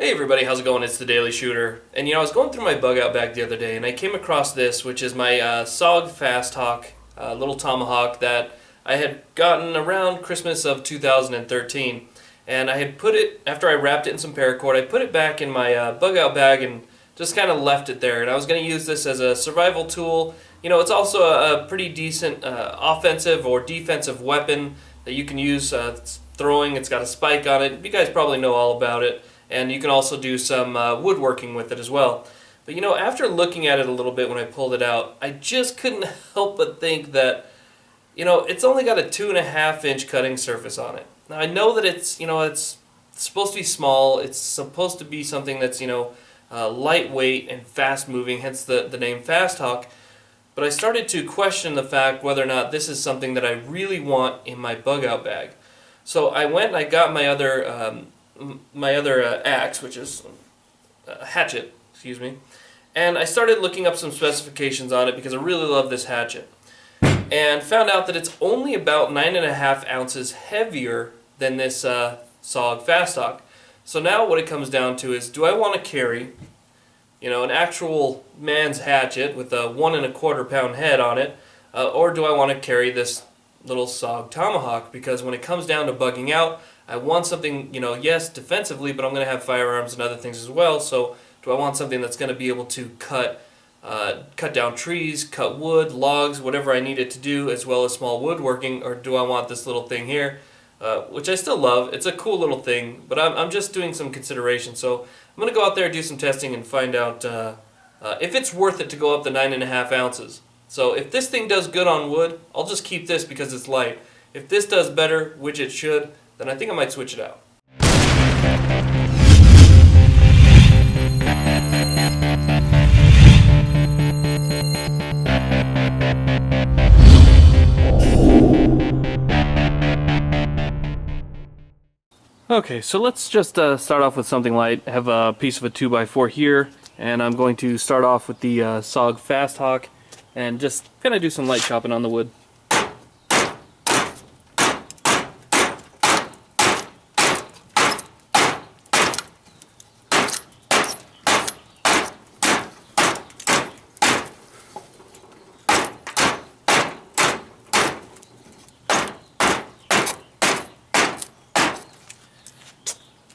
Hey everybody, how's it going? It's the Daily Shooter. And I was going through my bug out bag the other day and I came across this, which is my SOG Fasthawk little tomahawk that I had gotten around Christmas of 2013. And I had put it, after I wrapped it in some paracord, I put it back in my bug out bag and just kind of left it there. And I was going to use this as a survival tool. It's also a pretty decent offensive or defensive weapon that you can use. It's throwing, it's got a spike on it. You guys probably know all about it. And you can also do some woodworking with it as well. But after looking at it a little bit when I pulled it out, I just couldn't help but think that, it's only got a 2.5-inch cutting surface on it. Now I know that it's supposed to be small. It's supposed to be something that's, lightweight and fast moving, hence the name Fasthawk. But I started to question the fact whether or not this is something that I really want in my bug out bag. So I went and I got my other axe, which is a hatchet, excuse me, and I started looking up some specifications on it because I really love this hatchet, and found out that it's only about 9.5 ounces heavier than this SOG Fasthawk. So now what it comes down to is, do I want to carry, an actual man's hatchet with a 1.25 pound head on it, or do I want to carry this little SOG tomahawk? Because when it comes down to bugging out, I want something, yes, defensively, but I'm going to have firearms and other things as well. So do I want something that's going to be able to cut down trees, cut wood, logs, whatever I need it to do, as well as small woodworking, or do I want this little thing here, which I still love. It's a cool little thing, but I'm just doing some consideration. So I'm going to go out there, do some testing, and find out if it's worth it to go up the 9.5 ounces. So if this thing does good on wood, I'll just keep this because it's light. If this does better, which it should, then I think I might switch it out. Okay, so let's just start off with something light. I have a piece of a 2x4 here, and I'm going to start off with the SOG Fasthawk and just kind of do some light chopping on the wood.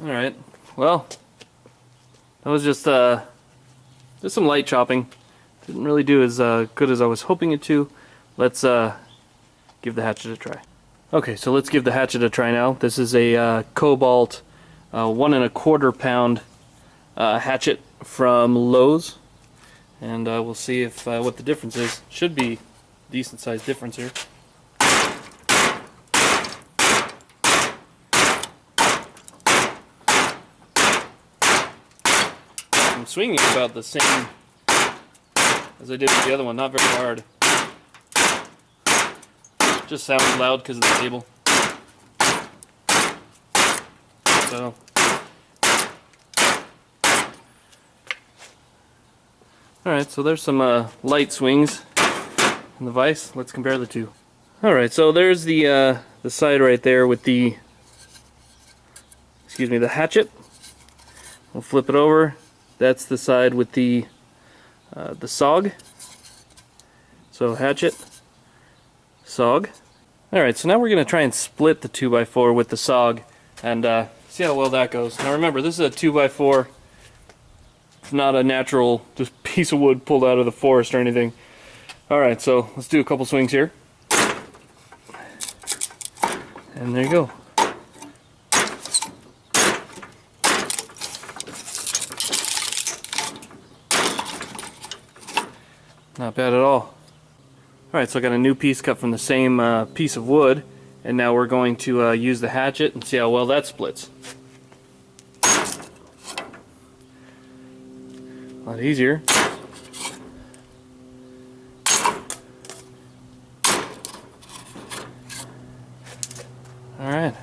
Alright, well, that was just some light chopping. Didn't really do as good as I was hoping it to. Let's give the hatchet a try. Okay, so let's give the hatchet a try now. This is a Cobalt 1.25 pound hatchet from Lowe's. And we'll see if what the difference is. Should be a decent sized difference here. I'm swinging about the same as I did with the other one, not very hard. Just sounds loud because of the table. So, alright, so there's some light swings in the vise. Let's compare the two. Alright, so there's the side right there with the hatchet. We'll flip it over. That's the side with the SOG. So hatchet, SOG. Alright, so now we're going to try and split the 2x4 with the SOG and see how well that goes. Now remember, this is a 2x4. It's not a natural just piece of wood pulled out of the forest or anything. Alright, so let's do a couple swings here. And there you go. Not bad at all. Alright, so I got a new piece cut from the same piece of wood, and now we're going to use the hatchet and see how well that splits. A lot easier. Alright.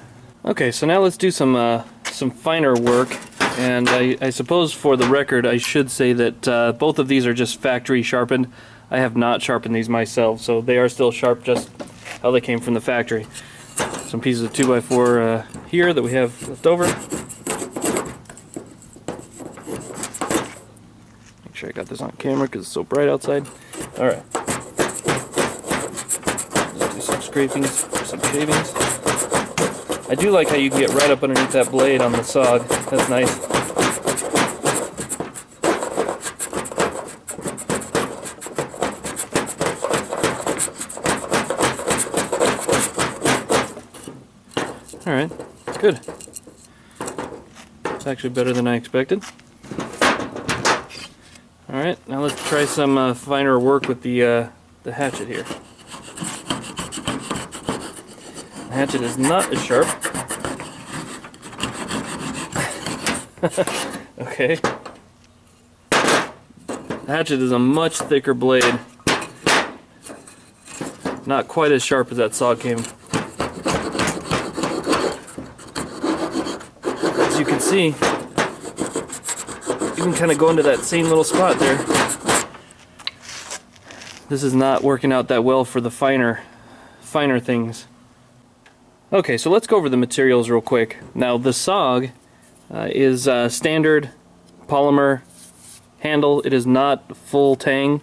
Okay, so now let's do some finer work. And I suppose for the record I should say that both of these are just factory sharpened. I have not sharpened these myself, so they are still sharp just how they came from the factory. Some pieces of 2x4 here that we have left over. sure I got this on camera because it's so bright outside. Alright. Let's do some scrapings, some shavings. I do like how you can get right up underneath that blade on the SOG. That's nice. Alright, good. It's actually better than I expected. Alright, now let's try some finer work with the hatchet here. The hatchet is not as sharp. Okay. The hatchet is a much thicker blade. Not quite as sharp as that SOG came. As you can see, you can kind of go into that same little spot there. This is not working out that well for the finer things. Okay, so let's go over the materials real quick. Now the SOG is standard polymer handle. It is not full tang.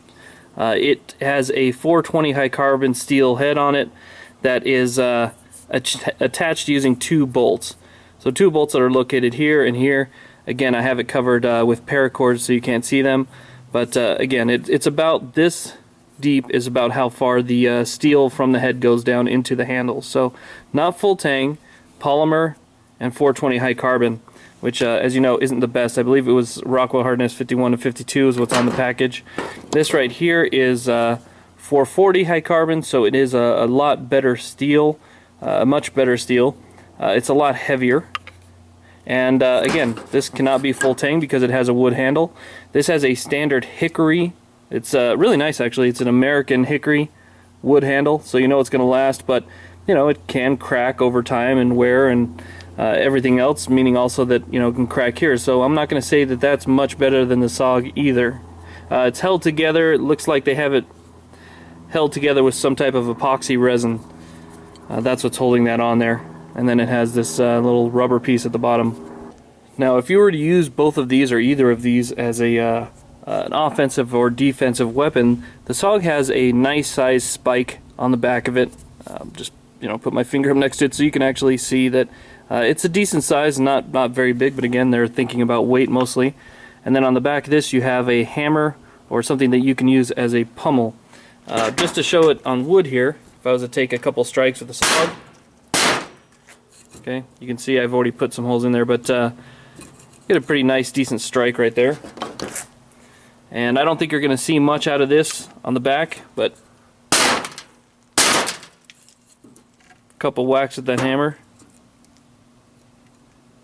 It has a 420 high carbon steel head on it that is attached using 2 bolts. So 2 bolts that are located here and here. Again, I have it covered with paracord so you can't see them. But again, it's about this deep is about how far the steel from the head goes down into the handle. So not full tang, polymer, and 420 high carbon, which as you know isn't the best. I believe it was Rockwell hardness 51 to 52 is what's on the package. This right here is 440 high carbon, so it is a lot better steel, a much better steel. It's a lot heavier. And again, this cannot be full tang because it has a wood handle. This has a standard hickory. It's really nice actually. It's an American hickory wood handle, so you know it's going to last, but you know it can crack over time and wear and everything else, meaning also that you know it can crack here. So I'm not going to say that that's much better than the SOG either. It's held together. It looks like they have it held together with some type of epoxy resin. That's what's holding that on there. And then it has this little rubber piece at the bottom. Now if you were to use both of these or either of these as an offensive or defensive weapon, the SOG has a nice size spike on the back of it. Just put my finger up next to it so you can actually see that it's a decent size, not very big, but again they're thinking about weight mostly. And then on the back of this you have a hammer or something that you can use as a pummel. Just to show it on wood here, if I was to take a couple strikes with the SOG, okay, you can see I've already put some holes in there, but get a pretty nice decent strike right there. And I don't think you're going to see much out of this on the back, but a couple whacks with that hammer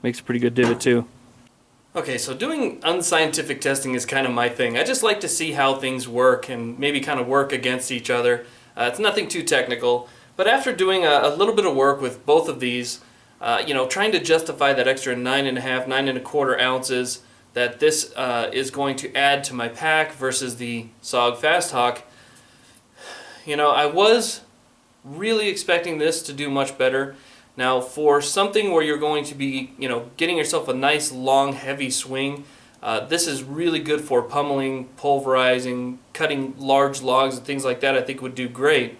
makes a pretty good divot too. Okay, so doing unscientific testing is kind of my thing. I just like to see how things work and maybe kind of work against each other. It's nothing too technical, but after doing a little bit of work with both of these, trying to justify that extra 9.5, 9.25 ounces that this is going to add to my pack versus the SOG Fasthawk, I was really expecting this to do much better. Now, for something where you're going to be, getting yourself a nice, long, heavy swing, this is really good for pummeling, pulverizing, cutting large logs and things like that. I think would do great.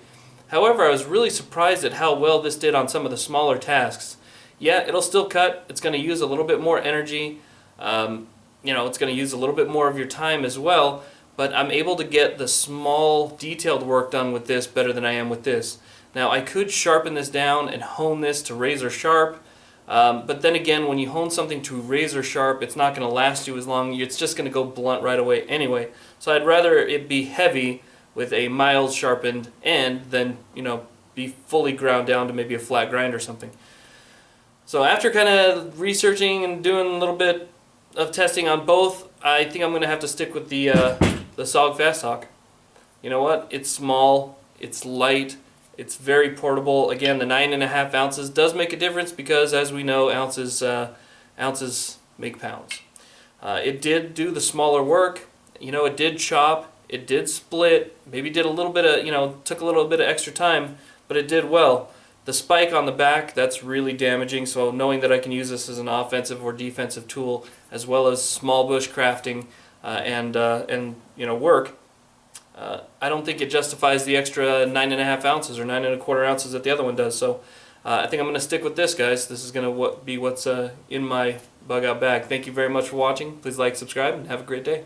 However, I was really surprised at how well this did on some of the smaller tasks. Yeah, it'll still cut. It's going to use a little bit more energy. It's going to use a little bit more of your time as well, but I'm able to get the small detailed work done with this better than I am with this. Now I could sharpen this down and hone this to razor sharp, but then again when you hone something to razor sharp it's not going to last you as long. It's just going to go blunt right away anyway. So I'd rather it be heavy with a mild sharpened end than be fully ground down to maybe a flat grind or something. So after kind of researching and doing a little bit of testing on both, I think I'm going to have to stick with the SOG Fasthawk. You know what? It's small, it's light, it's very portable. Again, the 9.5 ounces does make a difference because, as we know, ounces make pounds. It did do the smaller work. It did chop, it did split, maybe did a little bit of, took a little bit of extra time, but it did well. The spike on the back, that's really damaging, so knowing that I can use this as an offensive or defensive tool, as well as small bush crafting, and work, I don't think it justifies the extra 9.5 ounces or 9.25 ounces that the other one does. So I think I'm going to stick with this, guys. This is going to be what's in my bug out bag. Thank you very much for watching. Please like, subscribe, and have a great day.